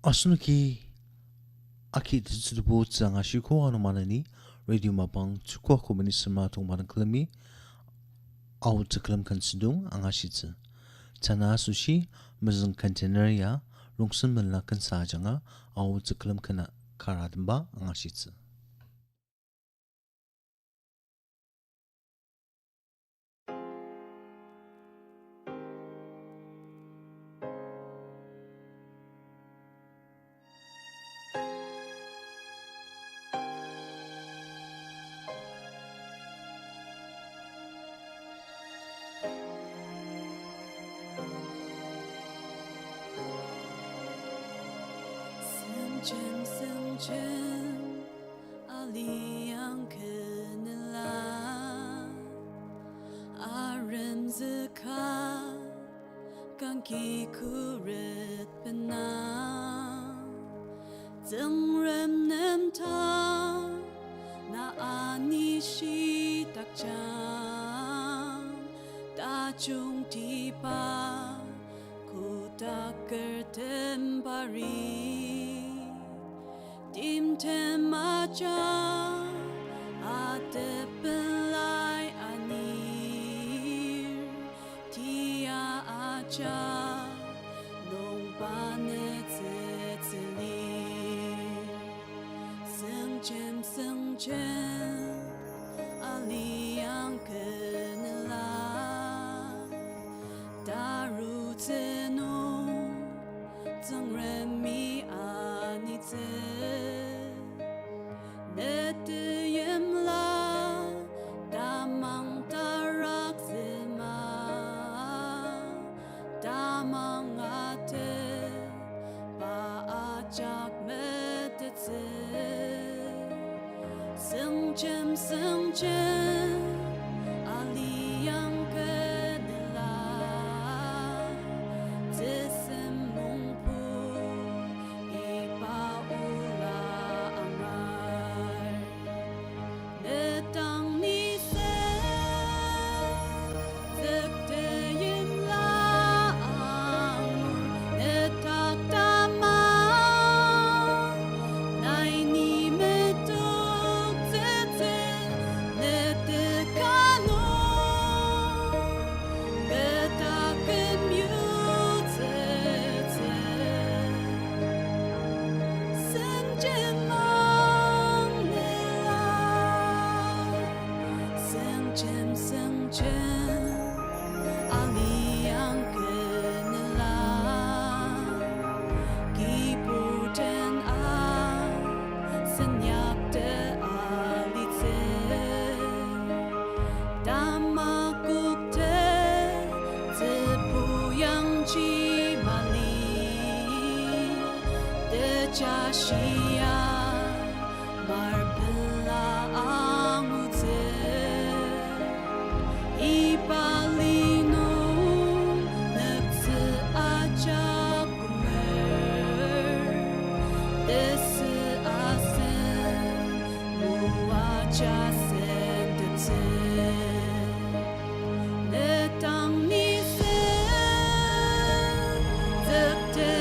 Asunuki aki tsutubu tsanga shiko anu manani radio mapang tsukwa kumani sama tung manang klami au tsaklam kan sidung angashitsi tsana sushi mazang container ya Rongsenmenla Khensa janga au tsaklam kana karadamba angashitsi生前阿里样可能啦，阿人自卡刚给苦日本呐，怎人能他那阿尼西达江大众提拔苦大个ten Dim temaja ate belai anir tia aja Longpa ne zetzelir Seng chen ali yang kenela daru zenu zeng ren mi ani Damang tarak zema Damang ate Ba ajak medetse Seng chen Ali yang kenela Zesem mungpu Ipa ula angar Netang Jasia Marbella Angutze Ipalino Netse Aja Kumer Desse Asen Muaja Sendetse Netang Nisen Zekte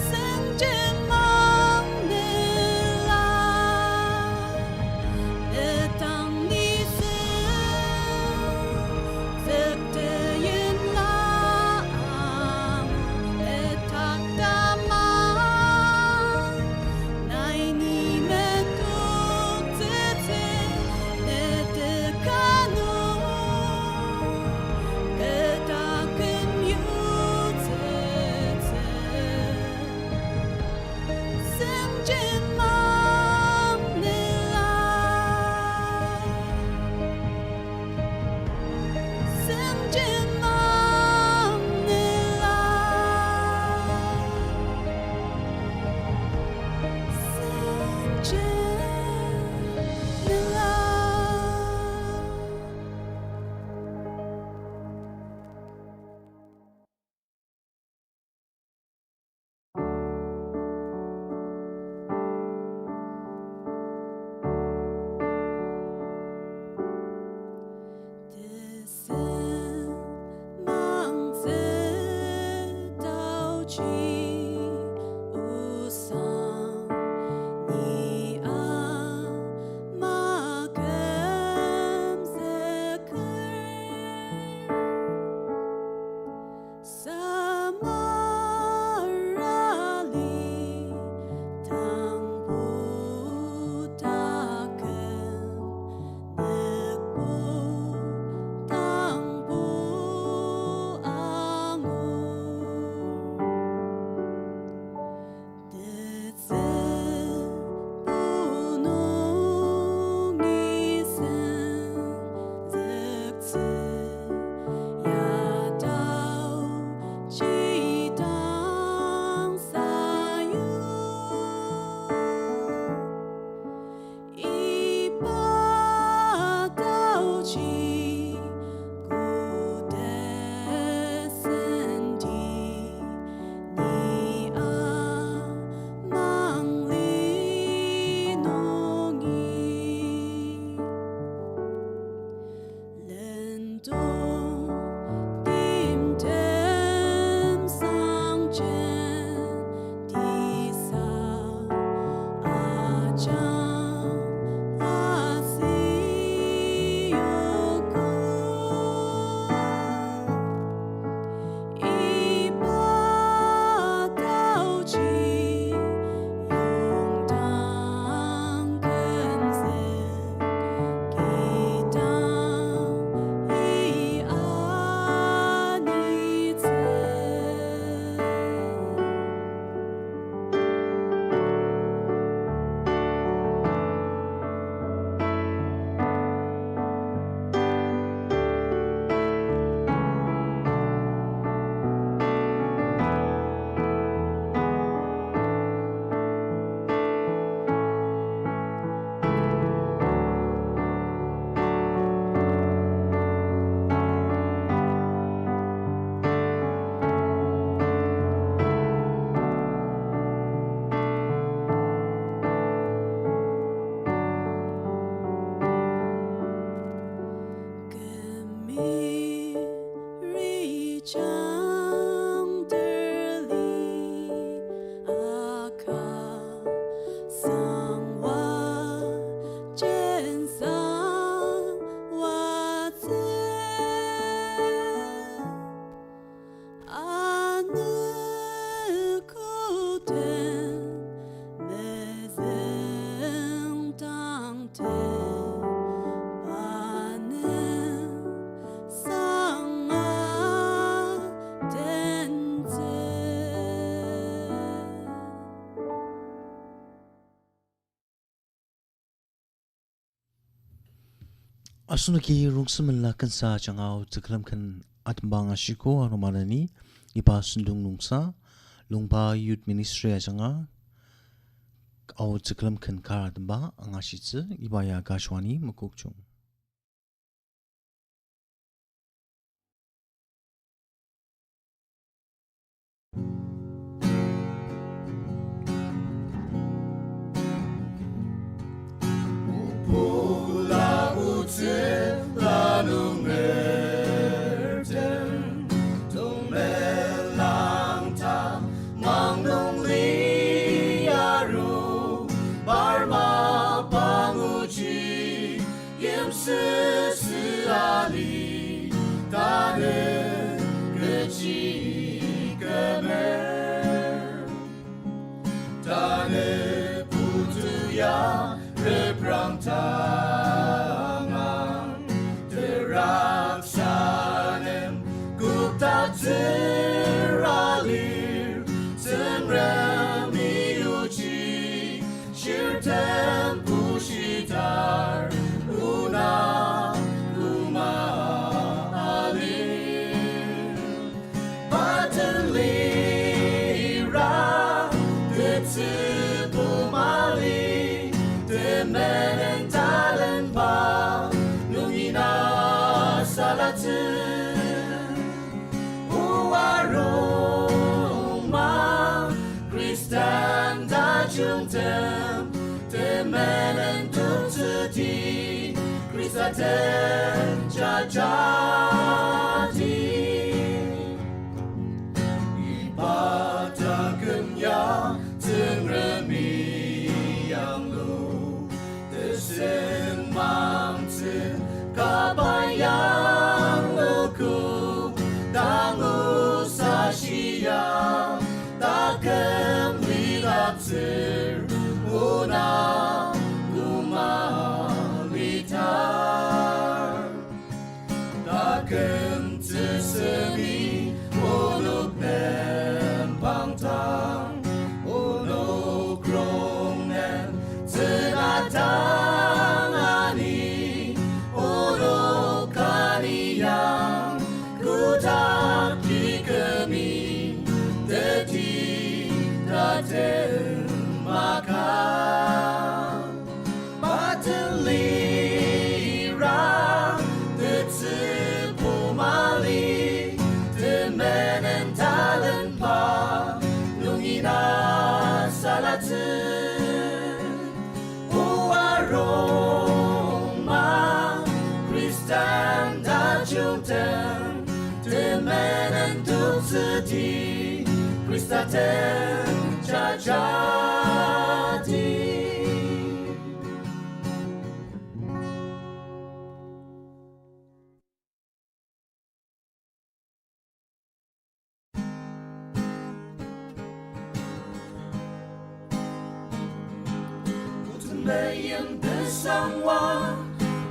Seng chen mang 起无桑，你啊马根色克萨马拉里当不打根。Asunaki Rongsenmenla Khensa changau tseklam kan atmbang ashiko anumanani ipa sundung nungsa Longpa Youth Ministry changa au tseklam kan karatba angashitse ibaya gashwani mukokchung. Tangan teraksanem gupta teralir semremi uji shirtem pushitar una uma alir batan lira tetipumali temen talent ba nungina salatin uaroma Christian da juntem temen tutsuti Christaten jajati ipat Deti Maka Batalira the Pumali the men and talent pa Lungina Salatin Uaroma Christian Dajuten the men and Dulcity Christaten Chachati Utumayan bersama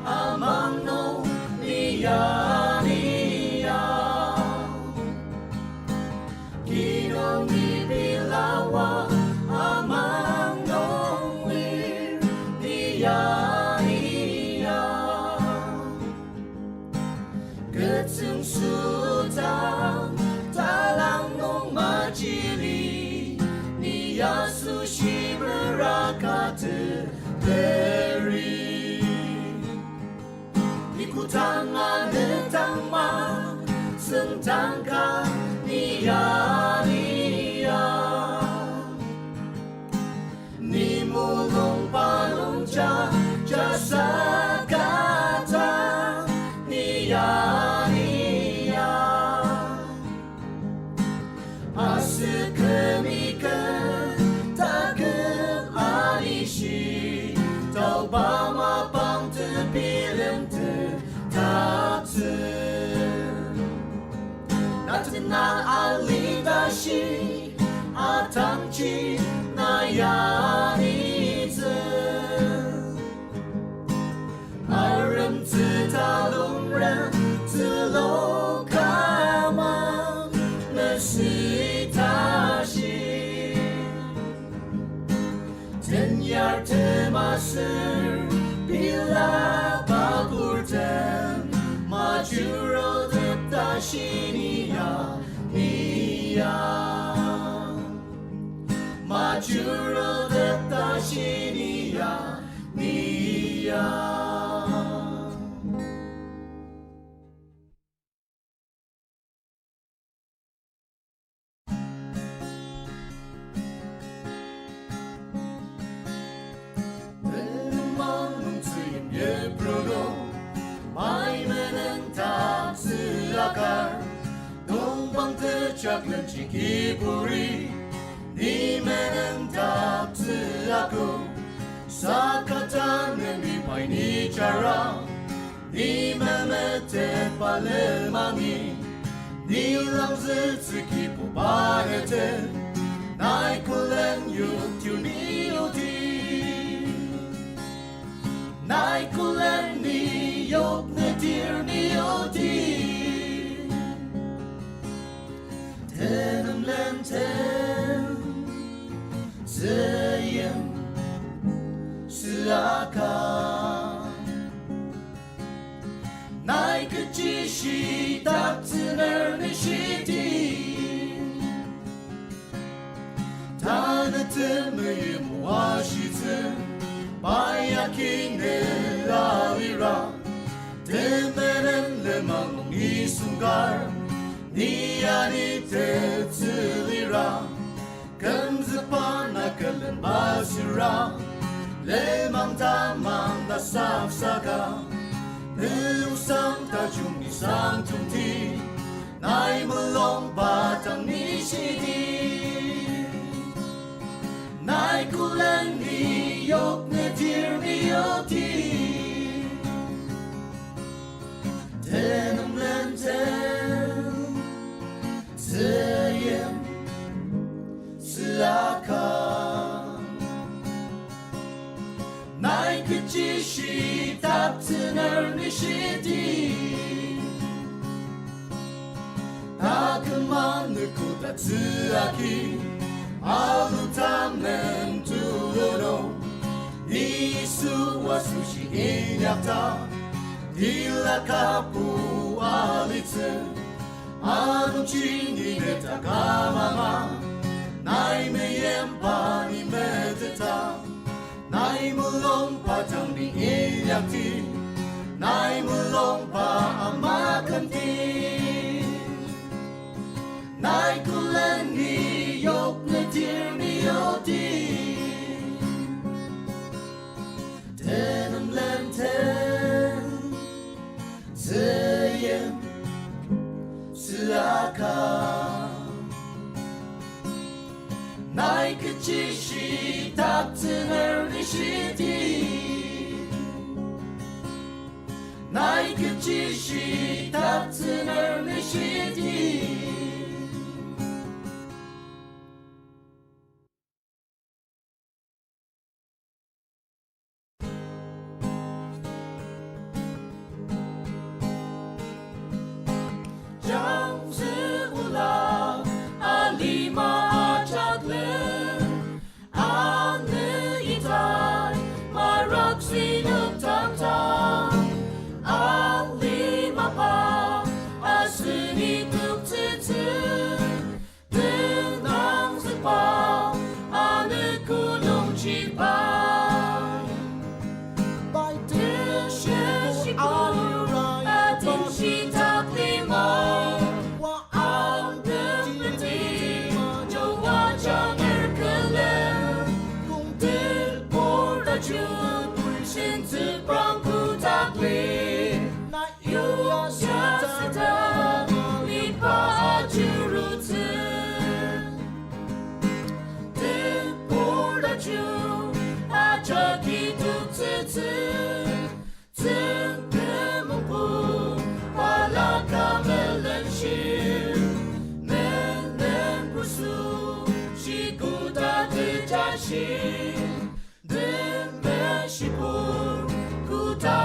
amano niya Kinong ibilawa amang nongwir niya Ketsung sutang talang nong majili niya sushi berakate beri Ikutangan netangma sentangka niya Ni mulong palongja jasa kata niya Asekemikan takem alishi Tau bama pang tepilen tetapse Natina alidashi atangchi nayanitse Aram zitalungren zilokama mesitashi Tenyar temasir bila bagurten Majuro deptashi niya Majuro deptashi niya Memang nungsiin ye bruno Mai menentang seakar Dombang tercak lenciki puri Ni menentang seaku Sakatan nemipai ni cara Ni memetet palemangi Ni lang zitsiki puparete Nai kulen yuk tiu ni uti Nai kulen ni yok netir ni oti Tenem lenten Zeyem Seakan Nai kejishi Tatzener nishiti Taneteme washiten Bayaking nelalira Temenen lemang isungar Niyani tetsilira Kamzepan akalan basira Lemang tamang dasafsaka Neusang tajung isang tungti Nai melong batang nishiti Nai kulen ni yok netir ni oti Tenem lenten Zeyem Seakan Nai kejishi Tatzener nishiti Takeman nekuta tsuaki Alutamen tulono Isu wasushi inyakta Dila kapu alitse Anuchi ni neta kamama 나의 끝이 닿든 흘리시디 나의 끝이 닿든 흘리시디 Rongsenmenla alima ajaglen ane itai marak sinuk tang alima pa asuni tuk titi tenang sepa ane gunung cipai by the ship atin sitak lima na yêu sita mi pa jurutu te por da ju a jaki tu tsu te mo pu pala kamelen shi nen pusu shi kuta te jashi den me shi pur kuta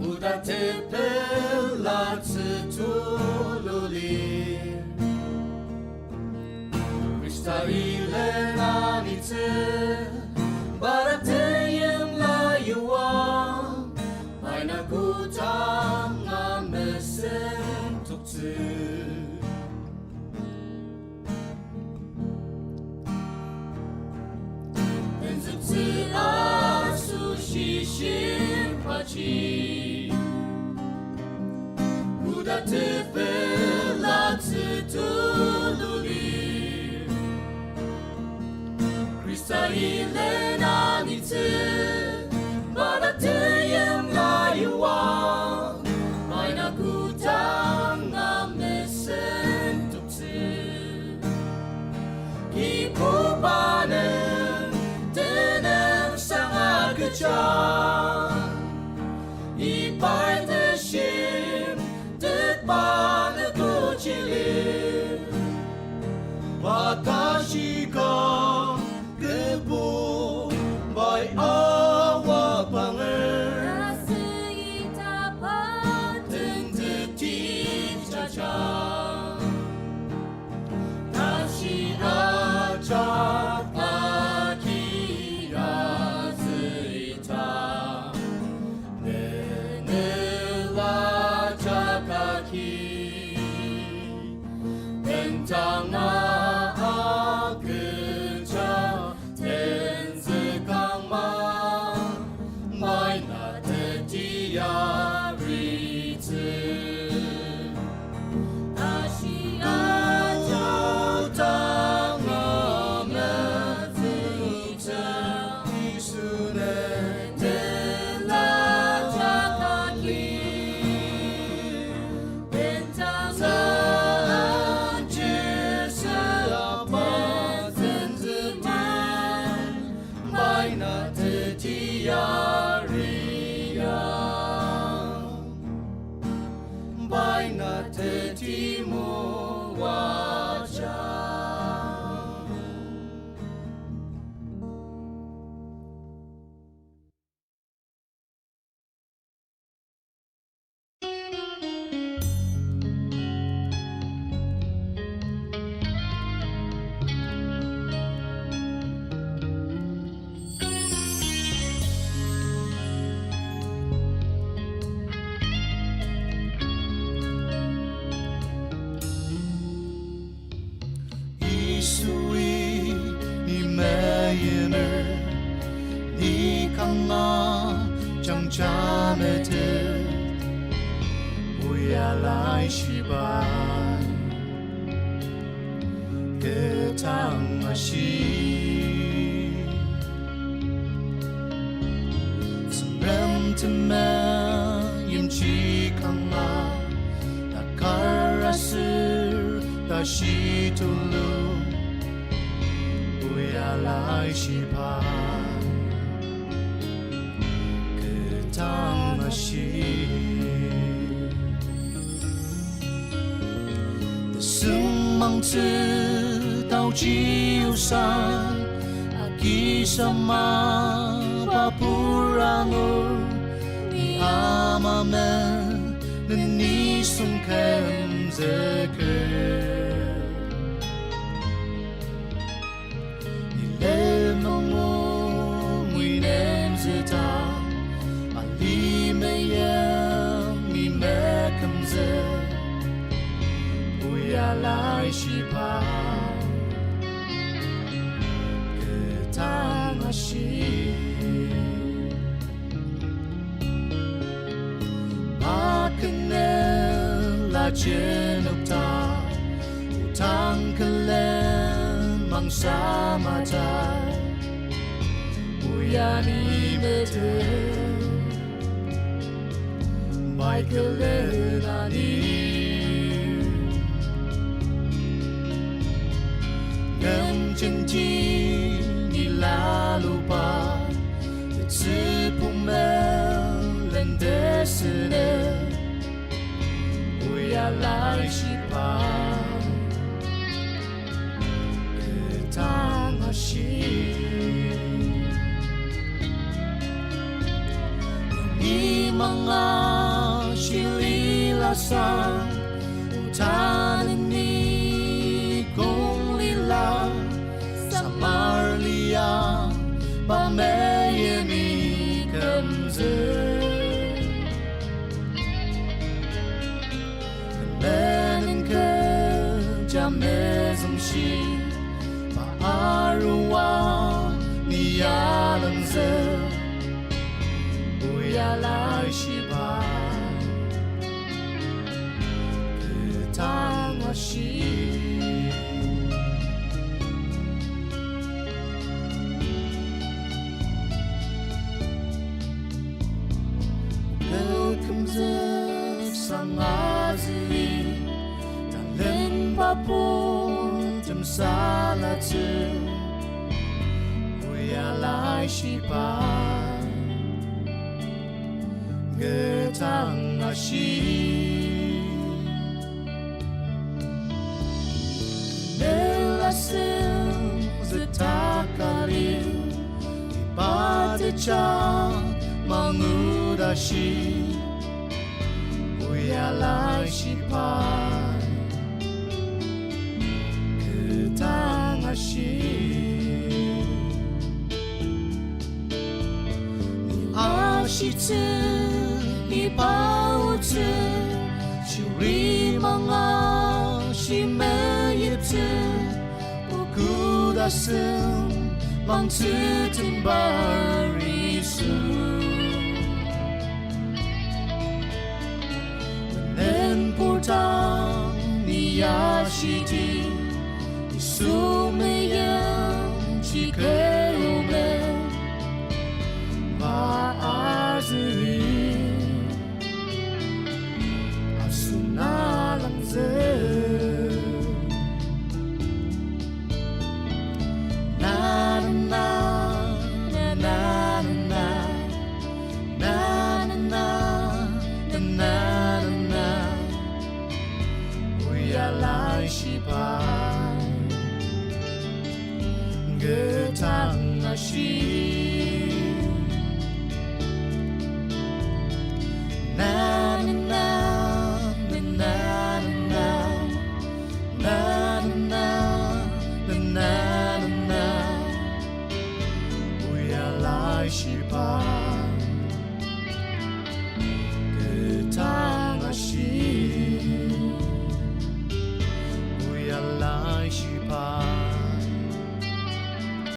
Uda tepela tululi Krista ile nanitse baratayem layuang May nagutang amesen tuktu Uda tepela tululi Krista ile nanitse baratayem layuang May nagutang amesen tuktu Ipupanen tenang sanga kecang 呀日子，他喜爱就当我们负责，耶稣的拉加他基，变成了角色，变成自满，买那自己呀。Timu wajah Isui ni meyener ni kanga jang jamete uyalai shibai ketang ashi semrem tema yimchi kanga nakarasir tashi tulu来喜盼，可当那西，生忙知道只有山，阿基什么巴布拉诺，你阿妈们，那你送看这个。Ali meyang ni mekamze uyalai shipa ketang ashi makanel la jenukta utang kelen mangsa mata uyani mete Michael ani Ngam janji ni lalu pa Tsipumel lendesene Uyalai shipa Ketang ashi Mga shililasan utanan ni kong lila sa marlia pameyemi kamze kamanan ka jamezam shi maaruwa niyalanze uyalai shiba ketang ashi welcome sang azi talen papun jam salatu uyalai shiba ketang ashi nelasim zetakari ibadecha mangudashi uyalai shipai ketang ashi ashitsu 이바우즈 시리망아 시메이트 우구다슴 망치튼 바리수 当你要洗净，素没有几个我们把儿子里阿苏那浪子。失败。